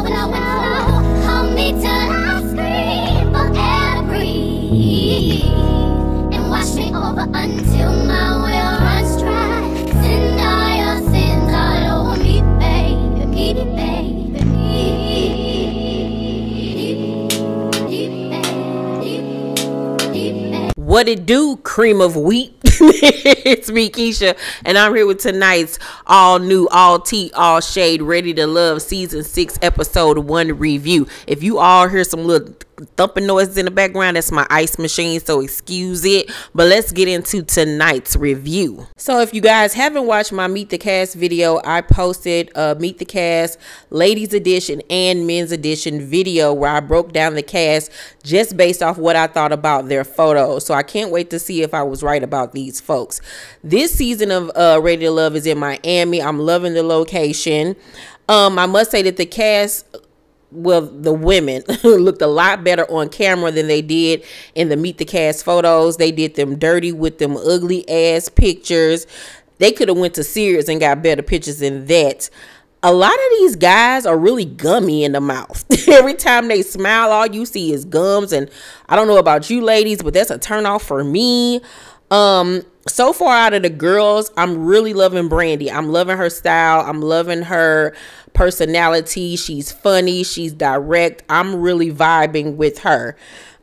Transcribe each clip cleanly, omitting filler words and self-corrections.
Hold me till I scream for every, and wash me over until my will runs dry. Send all your sins all over me, baby, baby, baby. What it do, cream of wheat? It's me, Keisha, and I'm here with tonight's all new, all tea, all shade, ready to love season 6 episode 1 review. If you all hear some little thumping noises in the background, that's my ice machine, so excuse it. But let's get into tonight's review. So if you guys haven't watched my Meet the Cast video, I posted a Meet the Cast ladies edition and men's edition video where I broke down the cast just based off what I thought about their photos. So I can't wait to see if I was right about these folks. This season of Ready to Love is in Miami. I'm loving the location. I must say that the cast, well, the women looked a lot better on camera than they did in the Meet the Cast photos. They did them dirty with them ugly ass pictures. They could have went to Sears and got better pictures than that. A lot of these guys are really gummy in the mouth. Every time they smile, all you see is gums. And I don't know about you ladies, but that's a turn off for me. So far out of the girls, I'm really loving Brandy. I'm loving her style. I'm loving her personality. She's funny. She's direct. I'm really vibing with her.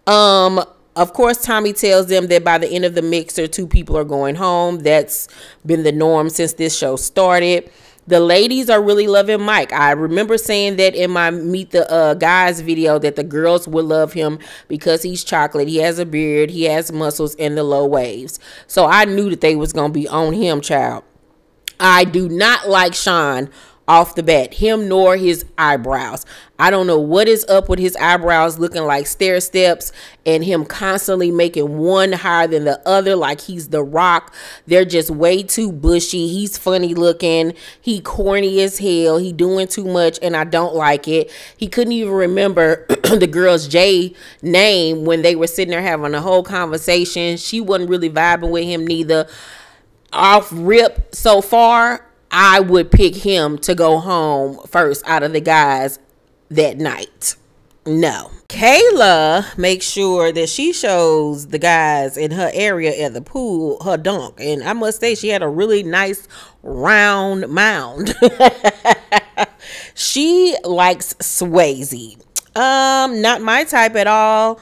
Of course, Tommy tells them that by the end of the mixer, 2 people are going home. That's been the norm since this show started. The ladies are really loving Mike. I remember saying that in my Meet the Guys video that the girls would love him because he's chocolate. He has a beard. He has muscles and the low waves. So I knew that they was going to be on him, child. I do not like Sean off the bat, him nor his eyebrows. I don't know what is up with his eyebrows looking like stair steps and him constantly making one higher than the other like he's The Rock. They're just way too bushy. He's funny looking. He corny as hell. He doing too much and I don't like it. He couldn't even remember the girl's J name when they were sitting there having a whole conversation. She wasn't really vibing with him neither. Off rip so far, I would pick him to go home first out of the guys that night. No. Kayla makes sure that she shows the guys in her area at the pool her dunk. And I must say she had a really nice round mound. She likes Swayze. Not my type at all.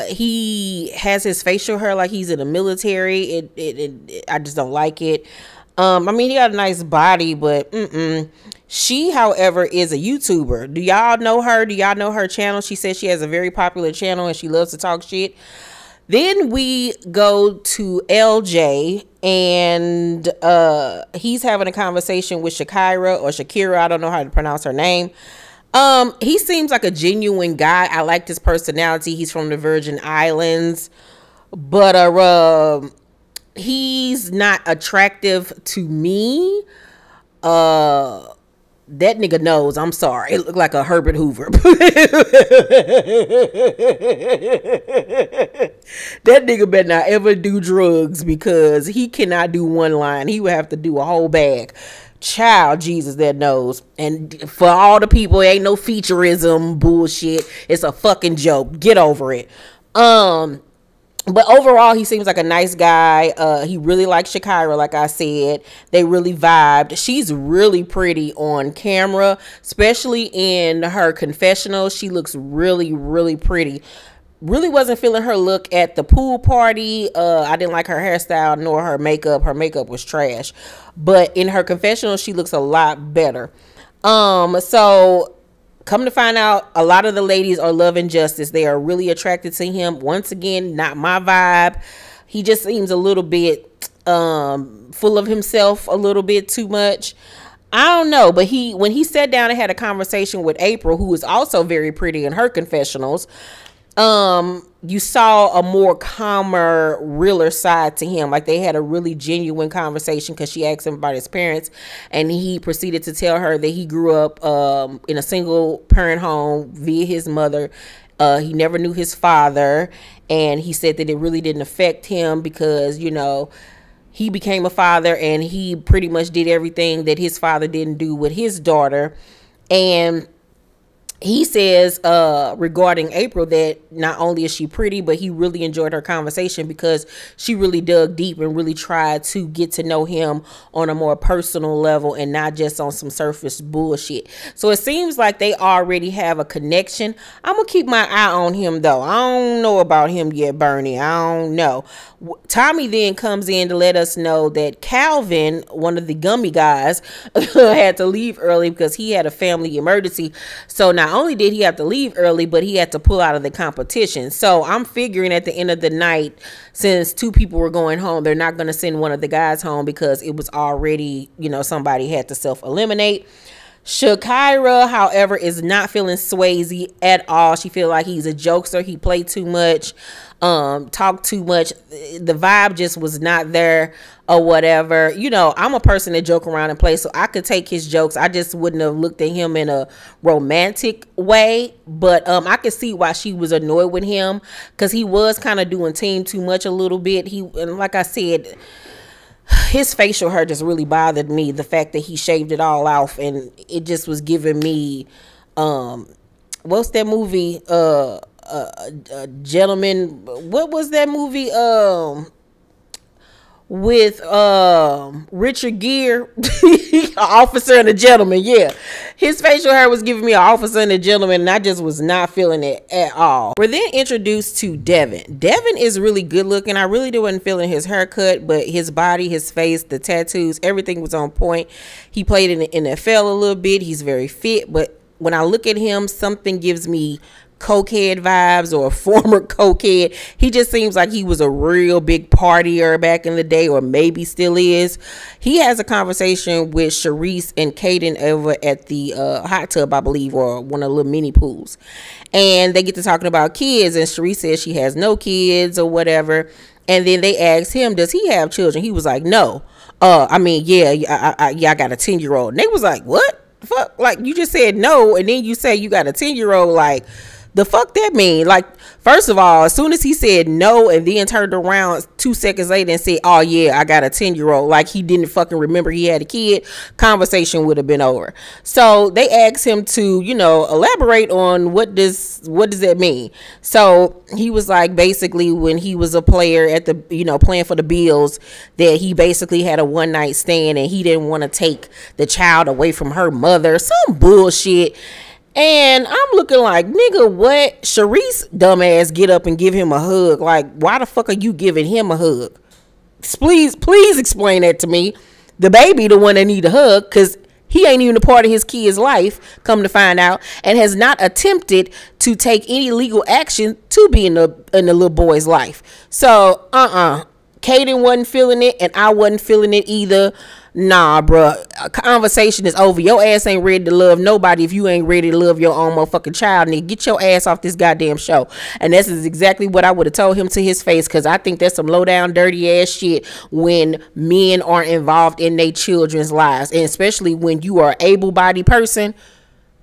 He has his facial hair like he's in the military. I just don't like it. I mean, he got a nice body, but she, however, is a YouTuber. Do y'all know her? Do y'all know her channel? She says she has a very popular channel and she loves to talk shit. Then we go to LJ and he's having a conversation with Shakira or Shakira. I don't know how to pronounce her name. He seems like a genuine guy. I like his personality. He's from the Virgin Islands, but he's not attractive to me. That nigga knows. I'm sorry. It looked like a Herbert Hoover. That nigga better not ever do drugs because he cannot do one line. He would have to do a whole bag. Child, Jesus, that knows. And for all the people, ain't no featureism bullshit. It's a fucking joke. Get over it. But overall, he seems like a nice guy. He really likes Shakira, like I said. They really vibed. She's really pretty on camera, especially in her confessional. She looks really, really pretty. Really wasn't feeling her look at the pool party. I didn't like her hairstyle nor her makeup. Her makeup was trash. But in her confessional, she looks a lot better. So come to find out, a lot of the ladies are loving Justice. They are really attracted to him. Once again, not my vibe. He just seems a little bit full of himself, a little bit too much. I don't know, but when he sat down and had a conversation with April, who is also very pretty in her confessionals, you saw a more calmer, realer side to him. Like they had a really genuine conversation because she asked him about his parents and he proceeded to tell her that he grew up in a single parent home via his mother. He never knew his father, and he said that it really didn't affect him because, you know, he became a father and he pretty much did everything that his father didn't do with his daughter. And he says regarding April that not only is she pretty, but he really enjoyed her conversation because she really dug deep and really tried to get to know him on a more personal level and not just on some surface bullshit. So it seems like they already have a connection. I'm gonna keep my eye on him though. I don't know about him yet, Bernie. I don't know. Tommy then comes in to let us know that Calvin, one of the gummy guys, had to leave early because he had a family emergency. So not only did he have to leave early, but he had to pull out of the competition. So I'm figuring at the end of the night, since two people were going home, they're not going to send one of the guys home because it was already, you know, somebody had to self-eliminate. Shakira, however, is not feeling Swayze at all. She feel like he's a jokester. He played too much, talked too much. The vibe just was not there or whatever. You know, I'm a person that joke around and play, so I could take his jokes. I just wouldn't have looked at him in a romantic way. But I could see why she was annoyed with him because he was kind of doing team too much a little bit. And like I said, his facial hair just really bothered me. The fact that he shaved it all off, and it just was giving me what's that movie, gentleman, what was that movie with Richard Gere, Officer and a Gentleman. Yeah, his facial hair was giving me an Officer and a Gentleman, and I just was not feeling it at all. We're then introduced to Devin. Devin is really good looking. I really wasn't feeling his haircut, but his body, his face, the tattoos, everything was on point. He played in the NFL a little bit. He's very fit, but when I look at him, something gives me cokehead vibes, or a former cokehead. He just seems like he was a real big partier back in the day, or maybe still is. He has a conversation with Sharice and Kaden over at the hot tub, I believe, or one of the little mini pools, and they get to talking about kids, and Sharice says she has no kids or whatever, and then they ask him, does he have children? He was like, no. I mean, yeah, I got a 10-year-old. And they was like, what the fuck? Like, you just said no, and then you say you got a 10-year-old. Like, the fuck that mean? Like, first of all, as soon as he said no and then turned around 2 seconds later and said, oh yeah, I got a 10-year-old, like he didn't fucking remember he had a kid, conversation would have been over. So they asked him to, you know, elaborate on what does that mean. So he was like, basically when he was a player at the, you know, playing for the Bills, that he basically had a one night stand and he didn't want to take the child away from her mother, some bullshit. And I'm looking like, nigga, what? Sharice dumbass get up and give him a hug. Like, why the fuck are you giving him a hug? Please explain that to me. The baby the one that need a hug, because he ain't even a part of his kid's life, come to find out, and has not attempted to take any legal action to be in the little boy's life. So, Kaden wasn't feeling it, and I wasn't feeling it either. Nah, bruh. Conversation is over. Your ass ain't ready to love nobody if you ain't ready to love your own motherfucking child. Nigga, get your ass off this goddamn show. And this is exactly what I would have told him to his face, because I think that's some low down dirty ass shit when men aren't involved in their children's lives, and especially when you are an able-bodied person.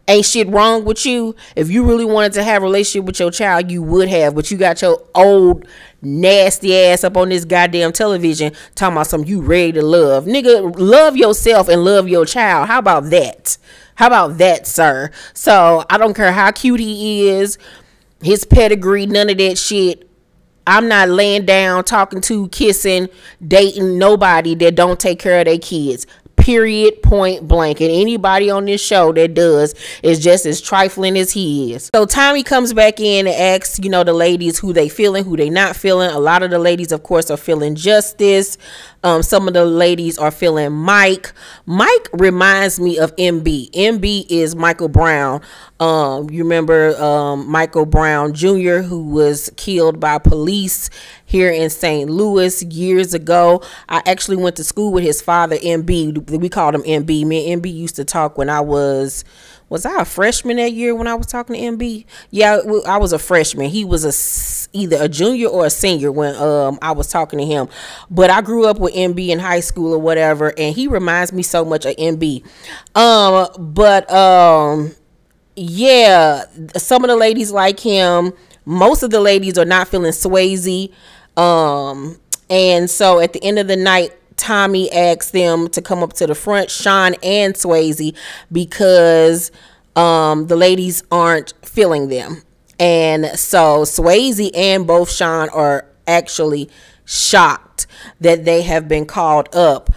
Ain't shit wrong with you. If you really wanted to have a relationship with your child, you would have, but you got your old nasty ass up on this goddamn television talking about something you ready to love. Nigga, love yourself and love your child. How about that? How about that, sir? So I don't care how cute he is, his pedigree, none of that shit. I'm not laying down, talking to, kissing, dating nobody that don't take care of their kids. Period, point blank. And anybody on this show that does is just as trifling as he is. So Tommy comes back in and asks, you know, the ladies who they feeling, who they not feeling. A lot of the ladies, of course, are feeling Justice. Some of the ladies are feeling Mike. Mike reminds me of MB. MB is Michael Brown. You remember Michael Brown Jr., who was killed by police here in St. Louis years ago. I actually went to school with his father, MB. We called him MB. Me and MB used to talk when I was I a freshman that year when I was talking to MB? Yeah, I was a freshman. He was either a junior or a senior when I was talking to him. But I grew up with MB in high school or whatever, and he reminds me so much of MB. Yeah, some of the ladies like him. Most of the ladies are not feeling Swayze. And so at the end of the night, Tommy asked them to come up to the front, Sean and Swayze, because the ladies aren't feeling them. And so Swayze and both Sean are actually shocked that they have been called up.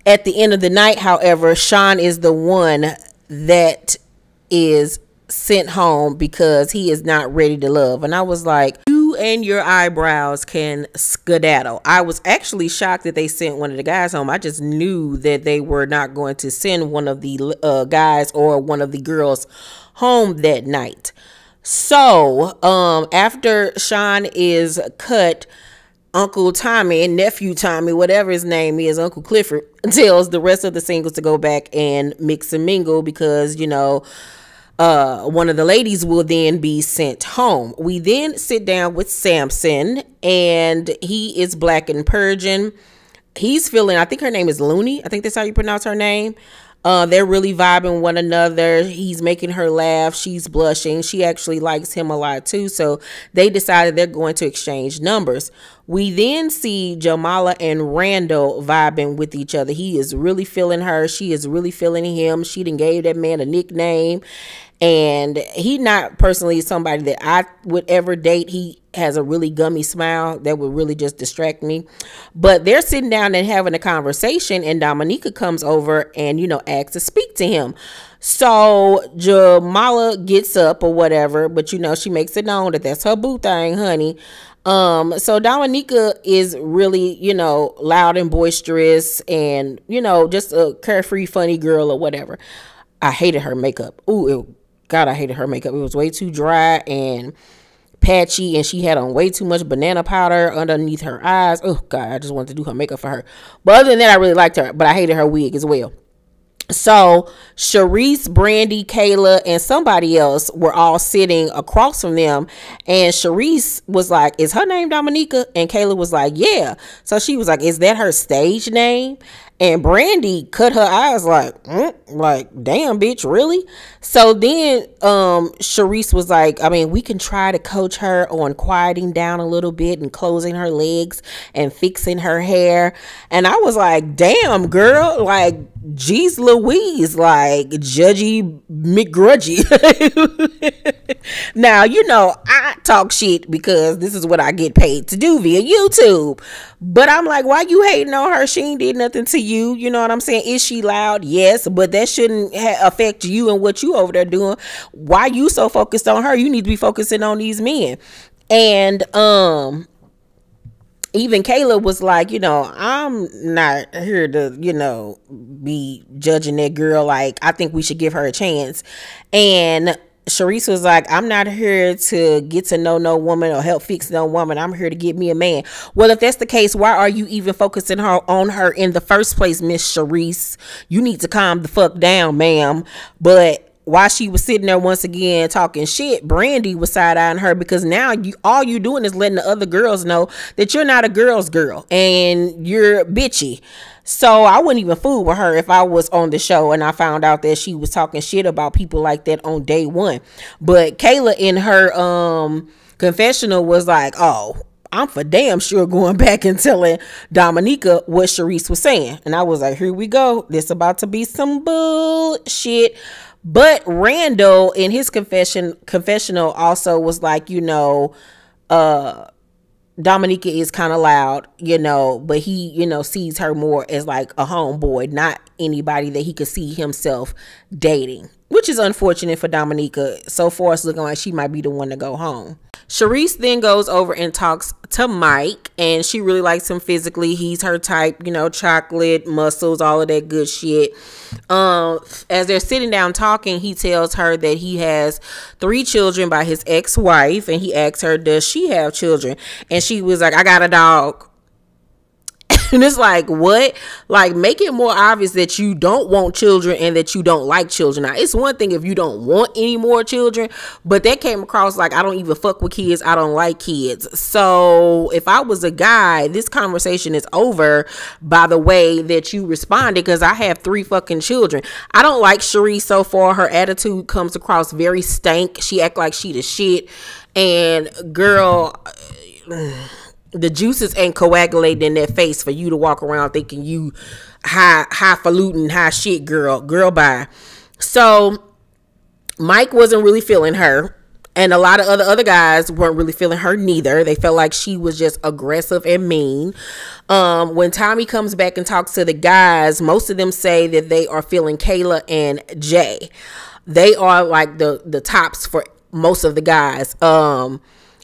At the end of the night, however, Sean is the one that is sent home because he is not ready to love. And I was like, you and your eyebrows can skedaddle. I was actually shocked that they sent one of the guys home. I just knew that they were not going to send one of the guys or one of the girls home that night. So after Sean is cut, Uncle Tommy, nephew Tommy, whatever his name is, Uncle Clifford, tells the rest of the singles to go back and mix and mingle because, you know, one of the ladies will then be sent home. We then sit down with Samson, and he is black and purging. He's feeling, I think her name is Looney. I think that's how you pronounce her name. They're really vibing one another. He's making her laugh. She's blushing. She actually likes him a lot too. So they decided they're going to exchange numbers. We then see Jamala and Randall vibing with each other. He is really feeling her. She is really feeling him. She done gave that man a nickname. And he not personally somebody that I would ever date. He has a really gummy smile that would really just distract me. But they're sitting down and having a conversation, and Dominica comes over and, you know, asks to speak to him. So Jamala gets up or whatever, but, you know, she makes it known that that's her boo thing, honey. So Dominica is really, you know, loud and boisterous and, you know, just a carefree, funny girl or whatever. I hated her makeup. Ooh, God, I hated her makeup. It was way too dry and patchy, and she had on way too much banana powder underneath her eyes. Oh, God, I just wanted to do her makeup for her. But other than that, I really liked her, but I hated her wig as well. So Sharice, Brandy, Kayla, and somebody else were all sitting across from them. And Sharice was like, is her name Dominica? And Kayla was like, yeah. So she was like, is that her stage name? And Brandy cut her eyes like, damn, bitch, really? So then Sharice was like, I mean, we can try to coach her on quieting down a little bit and closing her legs and fixing her hair. And I was like, damn, girl, like, geez Louise, like, Judgy McGrudgy. Now, you know, I talk shit because this is what I get paid to do via YouTube. But I'm like, why you hating on her? She ain't did nothing to you. You know what I'm saying? Is she loud? Yes, but that shouldn't affect you and what you over there doing. Why you so focused on her? You need to be focusing on these men. And even Kayla was like, you know, I'm not here to, you know, be judging that girl. Like, I think we should give her a chance. And Sharice was like, I'm not here to get to know no woman or help fix no woman. I'm here to get me a man. Well, if that's the case, why are you even focusing on her in the first place, Miss Sharice? You need to calm the fuck down, ma'am. But while she was sitting there once again talking shit, Brandy was side-eyeing her because now all you doing is letting the other girls know that you're not a girl's girl and you're bitchy. So I wouldn't even fool with her if I was on the show and I found out that she was talking shit about people like that on day one. But Kayla in her confessional was like, oh, I'm for damn sure going back and telling Dominica what Sharice was saying. And I was like, here we go. This about to be some bullshit. But Randall in his confessional also was like, you know, Dominica is kind of loud, you know, but he, you know, sees her more as like a homeboy, not anybody that he could see himself dating, which is unfortunate for Dominica. So far, it's looking like she might be the one to go home. Sharice then goes over and talks to Mike, and she really likes him physically. He's her type, you know, chocolate, muscles, all of that good shit. As they're sitting down talking, he tells her that he has 3 children by his ex-wife, and he asks her, does she have children? And she was like, I got a dog. And it's like, what? Like, make it more obvious that you don't want children and that you don't like children. Now, it's one thing if you don't want any more children, but that came across like, I don't even fuck with kids. I don't like kids. So if I was a guy, this conversation is over by the way that you responded, because I have 3 fucking children. I don't like Sharice so far. Her attitude comes across very stank. She act like she the shit. And girl, the juices ain't coagulating in that face for you to walk around thinking you highfalutin, high shit, girl. Girl, bye. So Mike wasn't really feeling her. And a lot of other guys weren't really feeling her neither. They felt like she was just aggressive and mean. When Tommy comes back and talks to the guys, most of them say that they are feeling Kayla and Jay. They are like the tops for most of the guys.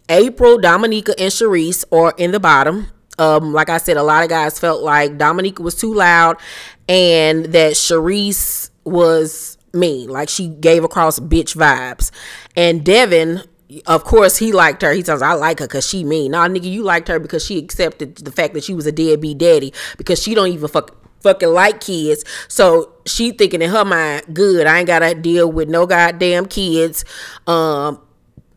April, Dominica, and Sharice are in the bottom. Like I said, a lot of guys felt like Dominica was too loud and that Sharice was mean, like she gave across bitch vibes. And Devin, of course, he liked her. He says, I like her because she mean. Nah, nigga, you liked her because she accepted the fact that she was a deadbeat daddy, because she don't even fucking like kids. So she thinking in her mind, good, I ain't gotta deal with no goddamn kids.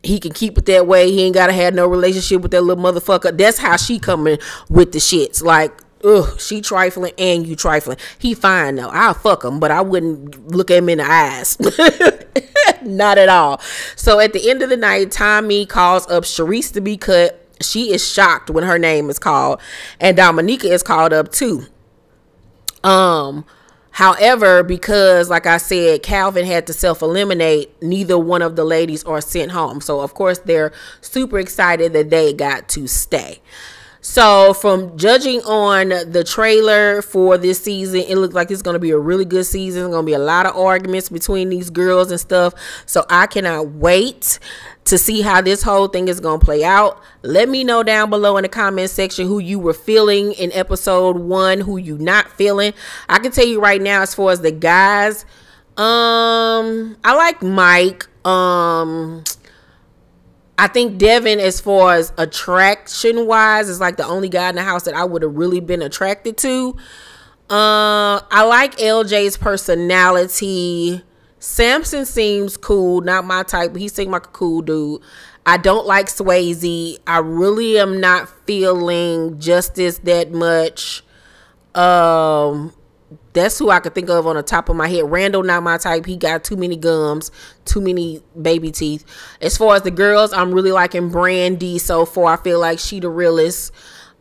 He can keep it that way. He ain't gotta have no relationship with that little motherfucker. That's how she coming with the shits. Like, ugh, she trifling and you trifling. He fine though. I'll fuck him, but I wouldn't look at him in the eyes. Not at all. So at the end of the night, Tommy calls up Sharice to be cut. She is shocked when her name is called, and Dominica is called up too. However, because like I said, Calvin had to self-eliminate, neither one of the ladies are sent home. So of course they're super excited that they got to stay. So from judging on the trailer for this season, it looks like it's going to be a really good season. There's going to be a lot of arguments between these girls and stuff. So I cannot wait to see how this whole thing is going to play out. Let me know down below in the comment section who you were feeling in episode 1, who you not feeling. I can tell you right now, as far as the guys, I like Mike. I think Devin, as far as attraction wise, is like the only guy in the house that I would have really been attracted to. I like LJ's personality. Samson seems cool, not my type, but he seemed like a cool dude. I don't like Swayze. I really am not feeling Justice that much. That's who I could think of on the top of my head. Randall, not my type. He got too many gums, too many baby teeth. As far as the girls, I'm really liking Brandy so far. I feel like she the realest.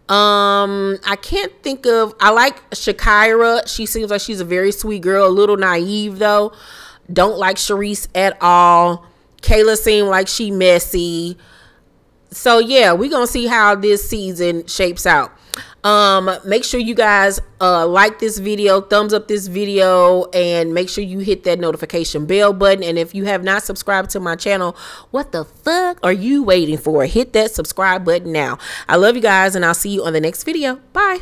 I can't think of, I like Shakira. She seems like she's a very sweet girl, a little naive though. Don't like Sharice at all. Kayla seemed like she messy. So yeah, we're gonna see how this season shapes out. Make sure you guys like this video, thumbs up this video, and make sure you hit that notification bell button. And if you have not subscribed to my channel, what the fuck are you waiting for? Hit that subscribe button now. I love you guys, and I'll see you on the next video. Bye.